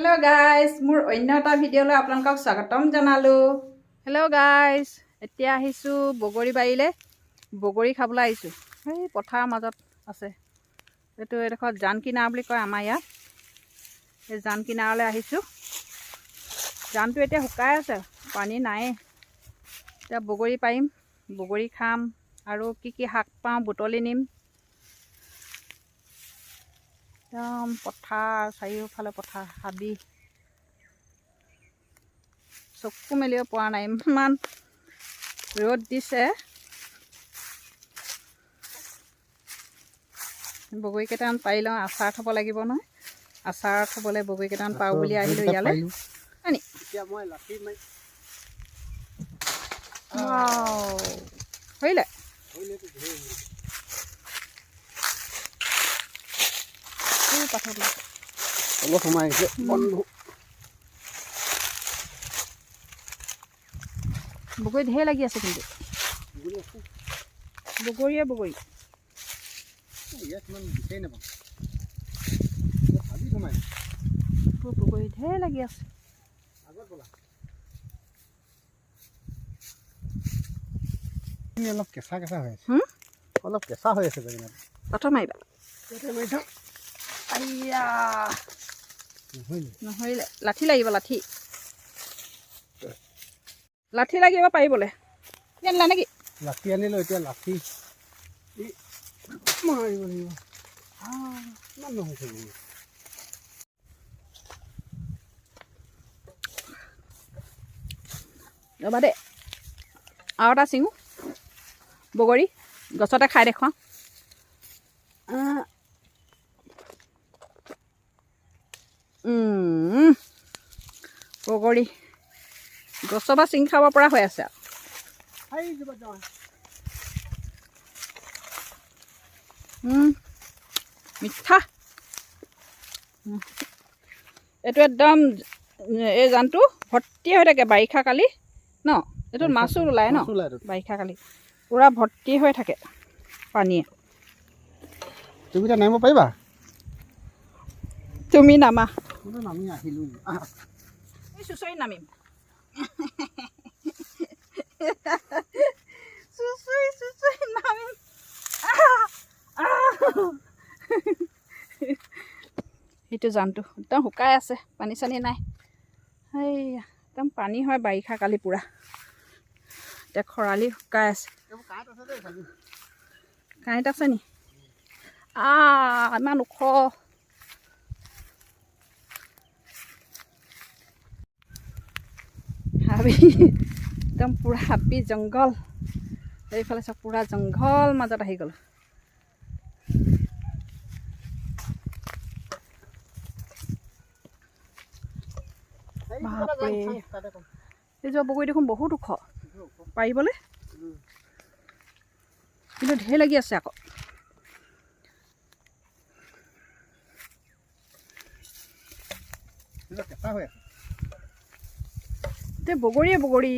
Hello guys मोर अन्य এটা ভিডিঅ'লৈ আপোনালোকক স্বাগতম জনালো। হেল্ল' গাইস, এতিয়া আহিছো বগৰী বাৰীলে। বগৰী খাবলৈ আহিছো। এই পথাৰ মাজত আছে। এটো এডখৰ জান কিনাৰ বুলি কয় আমাৰ ইয়াত। এই জান কিনাৰলৈ আহিছো। জানটো এতিয়া শুকাই আছে, পানী নাই। এতিয়া বগৰী পাৰিম, বগৰী খাম আৰু কি শাক পাওঁ বুটলি নিম। একদম পথাৰ, চাৰিওফালে পথাৰ, হাবি। চকু মেলিব পৰা নাই, ইমান ৰ'দ দিছে। বগৰী কেইটামান পাৰি লওঁ, আচাৰ থ'ব লাগিব নহয়। আচাৰ থ'বলৈ বগৰী কেইটামান পাওঁ বুলি আহিলোঁ ইয়ালৈ। হয়নি? হৰিলে? অলপ সোমাই আহিছে বন্ধু। বগৰী ঢেৰ লাগি আছে কিন্তু বগৰীয়ে বগৰী। বগৰী ঢেৰ লাগি আছে। অলপ কেঁচা কেঁচা হৈ আছে, অলপ কেঁচা হৈ আছে বেঙেনা। পাথৰ মাৰিবা। আইয়া নহৰিলে, লাঠি লাগিব, লাঠি লাঠি লাগিব পাৰিবলৈ। আনিলা নেকি? লাঠি আনিলোঁ, এতিয়া লাঠি মাৰিব লাগিব। ইমান নহৈছে ৰ'বা দে, আৰু এটা চিঙো বগৰী, গছতে খাই দেখুৱাওঁ। বগৰী গছৰ পৰা চিঙি খাব পৰা হৈ আছে মিঠা। এইটো একদম এই জানটো ভৰ্তি হৈ থাকে বাৰিষা কালি ন। এইটোত মাছো ওলায় ন বাৰিষা কালি, পূৰা ভৰ্তি হৈ থাকে পানীয়ে। তুমি এতিয়া নামিব পাৰিবা? তুমি নামা। নামি আহিলোঁ, চুঁচৰি নামিম। চুঁচৰি নামিম। সেইটো জানটো একদম শুকাই আছে, পানী চানী নাই। সেইয়া একদম পানী হয় বাৰিষা কালি পূৰা। এতিয়া খৰালি শুকাই আছে। কাঁইট আছে নি? ইমান ওখ। হাবি একদম পূৰা হাবি জংঘল। এইফালে চব পূৰা জংঘল মাজত আহি গ'ল। এইযোৰ বগৰী দেখোন বহুত ওখ পাৰিবলৈ, কিন্তু ঢেৰ লাগি আছে আকৌ। বগৰীয়ে বগৰী।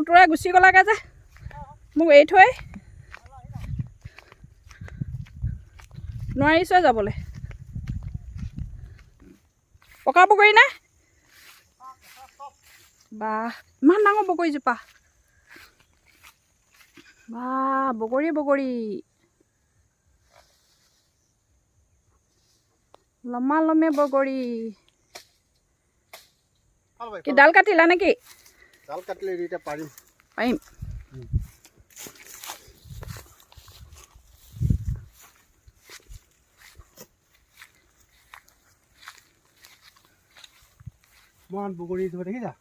তোৰাই গুচি গ'লাগে যে মোক এৰি থৈ নোৱাৰিছ যাবলৈ। পকা বগৰী নে? বাহ, ইমান ডাঙৰ বগৰীজোপা। বাহ, বগৰী বগৰী, লম্বা লম্বী বগৰী। কি ডাল কাটিলা নেকি? ডাল কাটিলে এতিয়া পাৰিম। পাৰিম। ইমান বগৰী দেখিছা?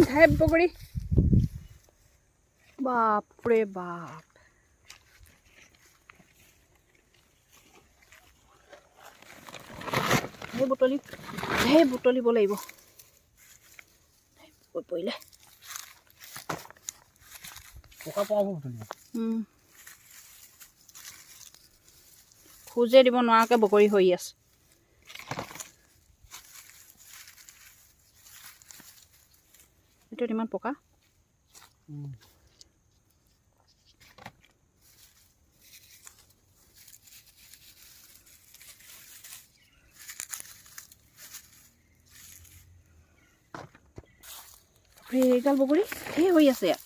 ঢেৰ বগৰী। বাপৰে বাপ, ঢেৰ বুটলিব লাগিব পৰিলে। খোজে দিব নোৱাৰাকৈ বগৰী হৈ আছে। এইটো ইমান পকা এইগাল বগৰী এই হৈ আছে ইয়াত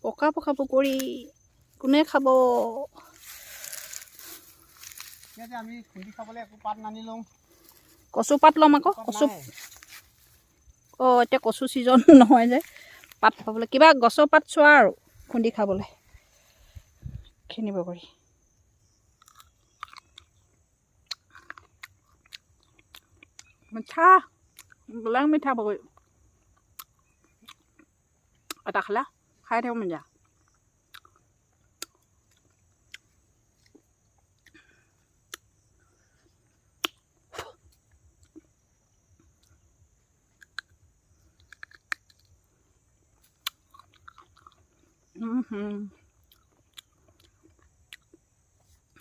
পকা পকা বগৰী কোনে খাব আমি খুন্দি খাবলৈ একো পাত নানি লওঁ কচু পাত ল'ম আকৌ কচু এতিয়া কচু ছিজন নহয় যে পাত পাবলৈ কিবা গছৰ পাত চোৱা আৰু খুন্দি খাবলৈ খিনি বগৰী মিঠা বোলাং মিঠা বগৰী এটা খালা খাই থাকিব মন যায়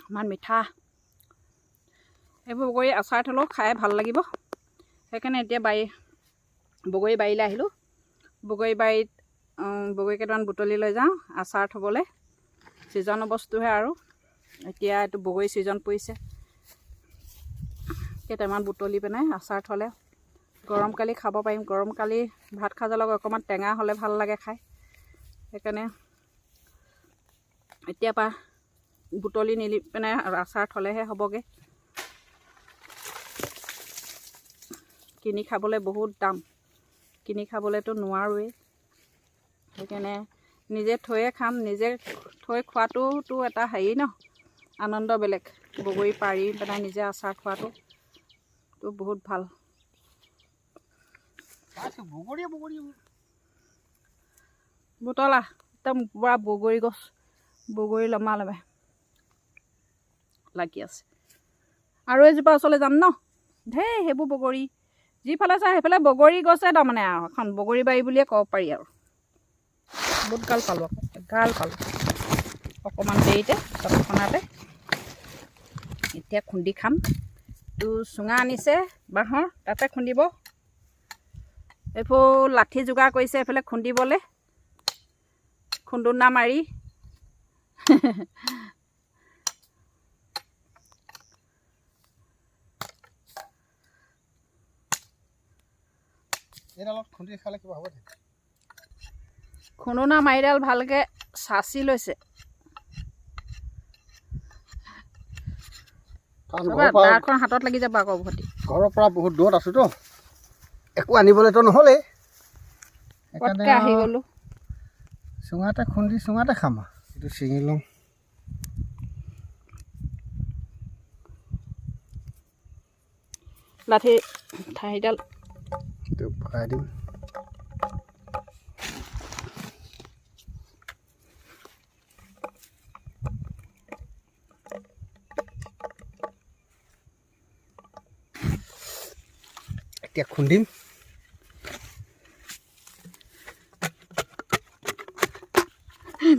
ইমান মিঠা এইবোৰ বগৰী আচাৰ থ'লেও খাই ভাল লাগিব সেইকাৰণে এতিয়া বগৰী বাৰীলৈ আহিলোঁ বগৰী বাৰীত বগৰী কেইটামান বুটলি লৈ যাওঁ আচাৰ থ'বলৈ ছিজনৰ বস্তুহে আৰু এতিয়া এইটো বগৰী ছিজন পৰিছে কেইটামান বুটলি পেলাই আচাৰ থ'লে গৰমকালি খাব পাৰিম গৰমকালি ভাত খাজাৰ লগত অকণমান টেঙা হ'লে ভাল লাগে খাই সেইকাৰণে এতিয়াৰ পৰা বুটলি নিলি পেলাই আচাৰ থ'লেহে হ'বগৈ কিনি খাবলৈ বহুত দাম কিনি খাবলৈতো নোৱাৰোৱেই সেইকাৰণে নিজে থৈয়ে খাম নিজে থৈ খোৱাটোতো এটা হেৰি ন আনন্দ বেলেগ বগৰী পাৰি পেলাই নিজে আচাৰ খোৱাটো বহুত ভাল বুটলা একদম পূৰা বগৰী গছ বগৰী লমা লমে লাগি আছে আৰু এজোপা ওচৰলৈ যাম ন ঢেৰ সেইবোৰ বগৰী যিফালে চাই সেইফালে বগৰী গছে তাৰমানে আৰু এখন বগৰী বাৰী বুলিয়ে ক'ব পাৰি আৰু বহুত গাল পালোঁ গাল পালোঁ অকণমান দেৰিতে তৎক্ষণাতে এতিয়া খুন্দি খাম তো চুঙা আনিছে বাঁহৰ তাতে খুন্দিব এইবোৰ লাঠি যোগাৰ কৰিছে এইফালে খুন্দিবলৈ খুন্দুনা মাৰি খুন্দুনা মাৰিডাল ভালকৈ চাচি লৈছে দাখন হাতত লাগি যাব আকৌ ভতি ঘৰৰ পৰা বহুত দূৰত আছোতো একো আনিবলৈতো নহ'লেই পটকৈ আহি গ'লোঁ চুঙাতে খুন্দি চুঙাতে খাম এইটো ছিঙি লওঁ লাঠি ঠাইডাল ভৰাই দিম এতিয়া খুন্দিম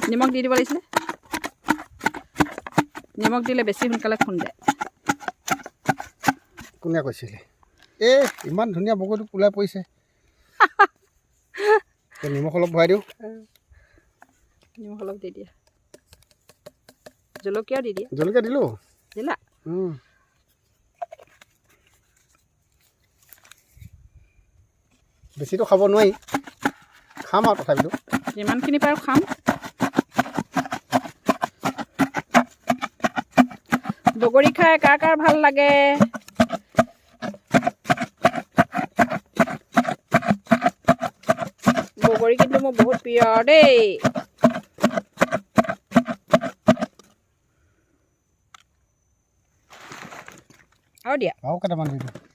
নিমখ দি দিব লাগিছিলে নিমখ দিলে বেছি সোনকালে খুন্দে কোনে কৈছিলে ইমান ধুনীয়া বগৰীটো ওলাই পৰিছে নিমখ অলপ ভৰাই দিওঁ নিমখ অলপ দি দিয়া জলকীয়াও দি দিয়া জলকীয়া দিলোঁ দিলা বেছিটো খাব নোৱাৰি খাম আৰু তথাপিতো যিমানখিনি পাৰোঁ খাম বগৰী খাই কাৰ কাৰ ভাল লাগে বগৰী কিন্তু মোৰ বহুত প্ৰিয় দেই আৰু দিয়া আৰু কেইটামান দি দিওঁ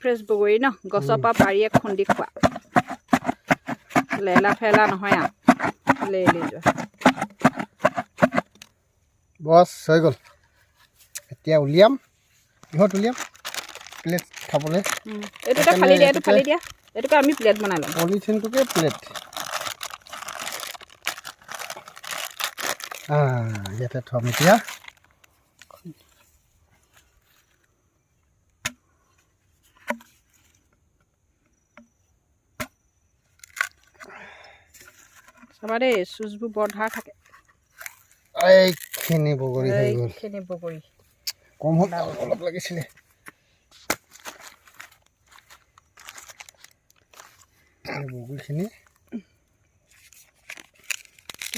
ফ্ৰেছ বগৰী ন গছৰ পৰা পাৰিয়ে খুন্দি খোৱা লেলা ফেলা নহয় আৰু লেলি যোৱা বছ হৈ গ'ল এতিয়া উলিয়াম কিহত উলিয়াম প্লেট খাবলৈ এইটোকে ফালি দিয়া এইটোকে আমি প্লেট বনাই ল'ম পলিথিনটোকে প্লেট ইয়াতে থম এতিয়া চাবা দেই চুজবোৰ বৰ ধাৰ থাকে এইখিনি বগৰী হৈ গ'ল এইখিনি বগৰী কম হ'ল অলপ লাগিছিলে বগৰীখিনি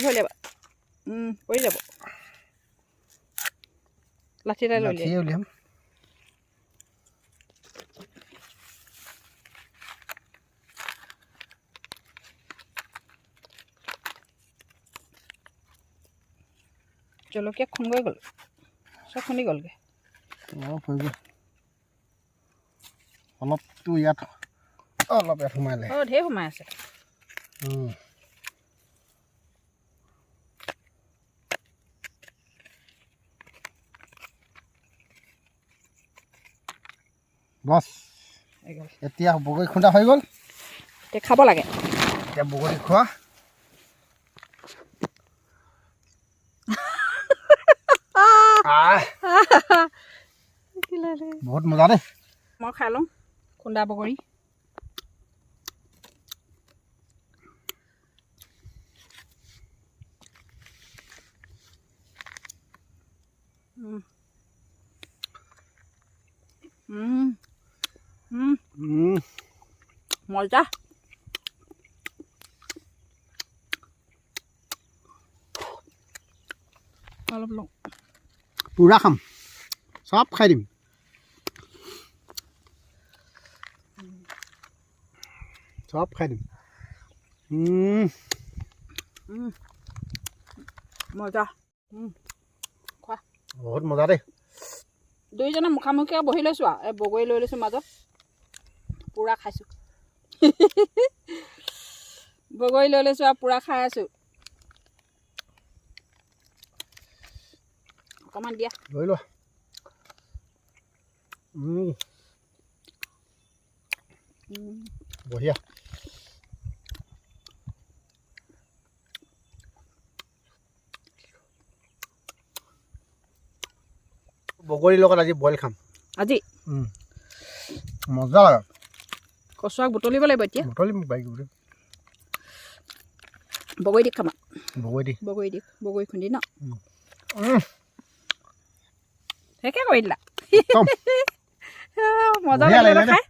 হৈ যাব পৰি যাব লাঠিডাল লৈ উলিয়াম জলকীয়া খুন্দি গ'ল চব খুন্দি গ'লগৈ অলপ হৈ গ'ল অলপটো ইয়াত অলপ ইয়াত সোমালে ঢেৰ সোমাই আছে বছ এতিয়া বগৰী খুন্দা হৈ গ'ল এতিয়া খাব লাগে এতিয়া বগৰী খোৱা বহুত মজা দেই মই খাই লওঁ খুন্দা বগৰী মজা অলপ লওঁ পুৰা খাম চব খাই দিম চব খাই দিম মজা খোৱা বহুত মজা দেই দুইজনে মুখামুখি বহি লৈছোঁ আৰু এই বগৰী লৈ লৈছোঁ মাজত পূৰা খাইছোঁ বগৰী লৈ লৈছোঁ আৰু পূৰা খাই আছোঁ অকণমান দিয়া লৈ লোৱা বঢ়িয়া বগৰীৰ লগত আজি বইল খাম আজি মজা লাগে কচুৱাক বুটলিব লাগিব এতিয়া বুটলিম বাইক বগৰী দি খাম বগৰী খুন্দি ন সেকে কৰি দিলা মজা লাগিলে খাই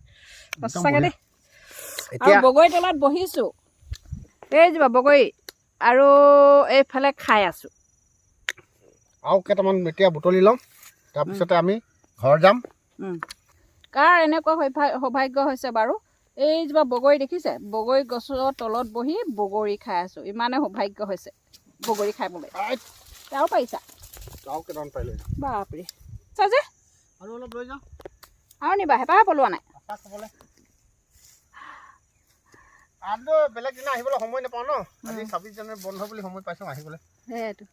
সঁচাকৈ দেই আৰু বগৰী তলত বহিছোঁ এইজোপা বগৰী আৰু এইফালে খাই আছোঁ আৰু কেইটামান এতিয়া বুটলি ল'ম তাৰপিছতে আমি ঘৰ যাম কাৰ এনেকুৱা সৌভাগ্য হৈছে বাৰু এইজোপা বগৰী দেখিছে বগৰী গছৰ তলত বহি বগৰী খাই আছোঁ ইমানে সৌভাগ্য হৈছে বগৰী খাবলৈ আৰু পাৰিছা বাপৰে চাজে আৰু অলপ লৈ যাওঁ আৰু নিবা হেঁপাহ পলোৱা নাই আৰু বেলেগ দিনা আহিবলৈ সময় নাপাওঁ ন আজি 26 জানুৱাৰী বন্ধ বুলি সময় পাইছোঁ আহিবলৈ সেইটো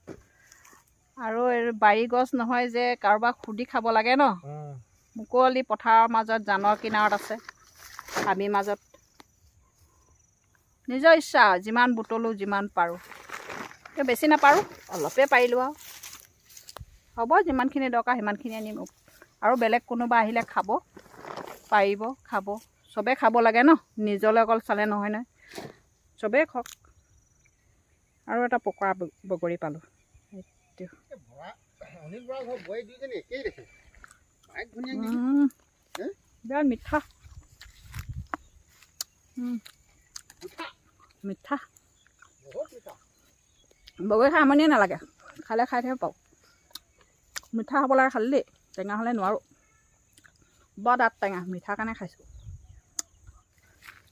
আৰু বাৰী গছ নহয় যে কাৰোবাক সুধি খাব লাগে ন মুকলি পথাৰৰ মাজত জানৰ কিনাৰত আছে হাবিৰ মাজত নিজৰ ইচ্ছা যিমান বুটলোঁ যিমান পাৰোঁ বেছি নাপাৰোঁ অলপে পাৰিলোঁ আৰু হ'ব যিমানখিনি দৰকাৰ সিমানখিনি আনিম আৰু বেলেগ কোনোবা আহিলে খাব পাৰিব খাব চবেই খাব লাগে ন নিজলৈ অকল চালে নহয় নহয় চবেই খাওক আৰু এটা পকৰা বগৰী পালোঁ বিৰাট মিঠা মিঠা বগৰী খাই আমনিয়ে নালাগে খালে খাই থাকিব পাওঁ মিঠা খাব লাগে খালি দেই টেঙা হ'লে নোৱাৰোঁ বৰ দাঁত টেঙা মিঠা কাৰণে খাইছোঁ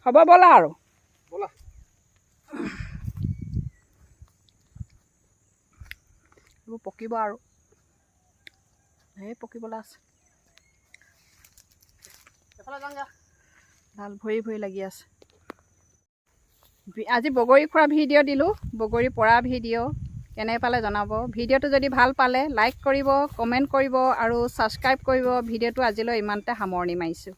হ'ব ব'লা আৰু ব'লা এইবোৰ পকিব আৰু পকিবলৈ আছে ভাল ভৰি ভৰি লাগি আছে আজি বগৰী খোৱা ভিডিঅ' দিলোঁ বগৰী পৰা ভিডিঅ' কেনে পালে জনাব ভিডিঅ'টো যদি ভাল পালে লাইক কৰিব কমেণ্ট কৰিব আৰু ছাবস্ক্ৰাইব কৰিব ভিডিঅ'টো আজিলৈ ইমানতে সামৰণি মাৰিছোঁ